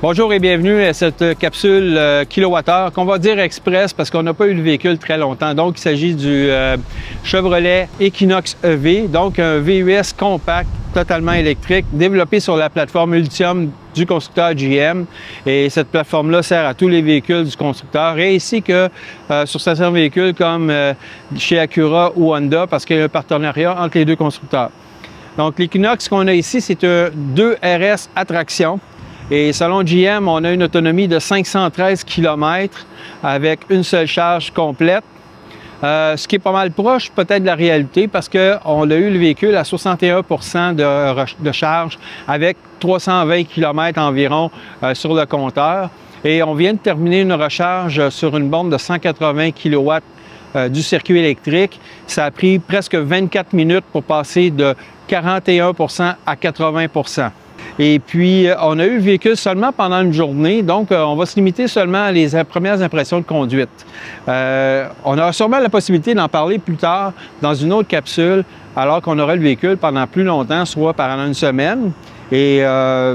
Bonjour et bienvenue à cette capsule kilowattheure qu'on va dire express parce qu'on n'a pas eu le véhicule très longtemps. Donc, il s'agit du Chevrolet Equinox EV, donc un VUS compact, totalement électrique, développé sur la plateforme Ultium du constructeur GM. Et cette plateforme-là sert à tous les véhicules du constructeur, ainsi que sur certains véhicules comme chez Acura ou Honda, parce qu'il y a un partenariat entre les deux constructeurs. Donc, l'Equinox qu'on a ici, c'est un 2 RS à traction. Et selon GM, on a une autonomie de 513 km avec une seule charge complète, ce qui est pas mal proche peut-être de la réalité parce qu'on a eu le véhicule à 61 % de charge avec 320 km environ sur le compteur. Et on vient de terminer une recharge sur une borne de 180 kW du circuit électrique. Ça a pris presque 24 minutes pour passer de 41 % à 80 %. Et puis, on a eu le véhicule seulement pendant une journée, donc on va se limiter seulement à les premières impressions de conduite. On aura sûrement la possibilité d'en parler plus tard dans une autre capsule, alors qu'on aura le véhicule pendant plus longtemps, soit pendant une semaine. Et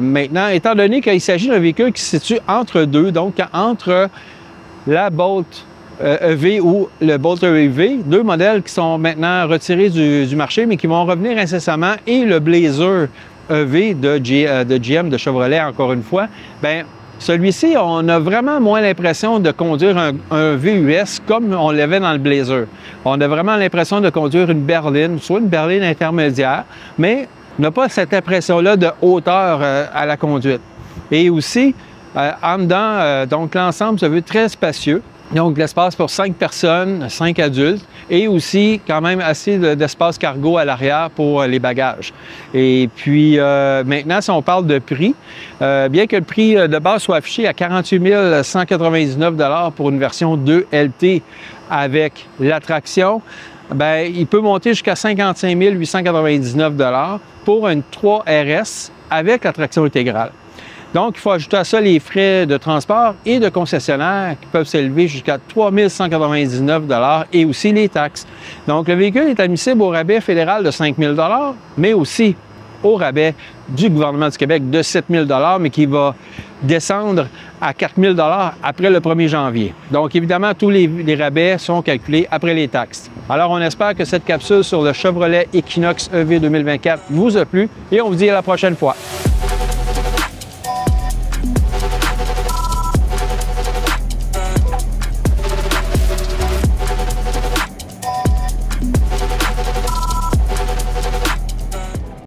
maintenant, étant donné qu'il s'agit d'un véhicule qui se situe entre deux, donc entre la Bolt EV ou le Bolt EV, deux modèles qui sont maintenant retirés du marché, mais qui vont revenir incessamment, et le Blazer EV de GM, de Chevrolet, encore une fois, bien, celui-ci, on a vraiment moins l'impression de conduire un VUS comme on l'avait dans le Blazer. On a vraiment l'impression de conduire une berline, soit une berline intermédiaire, mais on n'a pas cette impression-là de hauteur à la conduite. Et aussi, en dedans, donc l'ensemble se veut très spacieux. Donc, de l'espace pour 5 personnes, 5 adultes, et aussi quand même assez d'espace cargo à l'arrière pour les bagages. Et puis, maintenant, si on parle de prix, bien que le prix de base soit affiché à 48 199 $ pour une version 2 LT avec l'attraction, bien, il peut monter jusqu'à 55 899 $ pour une 3 RS avec l'attraction intégrale. Donc, il faut ajouter à ça les frais de transport et de concessionnaire qui peuvent s'élever jusqu'à 3 199 $ et aussi les taxes. Donc, le véhicule est admissible au rabais fédéral de 5 000 $, mais aussi au rabais du gouvernement du Québec de 7 000 $, mais qui va descendre à 4 000 $ après le 1er janvier. Donc, évidemment, tous les rabais sont calculés après les taxes. Alors, on espère que cette capsule sur le Chevrolet Equinox EV 2024 vous a plu et on vous dit à la prochaine fois.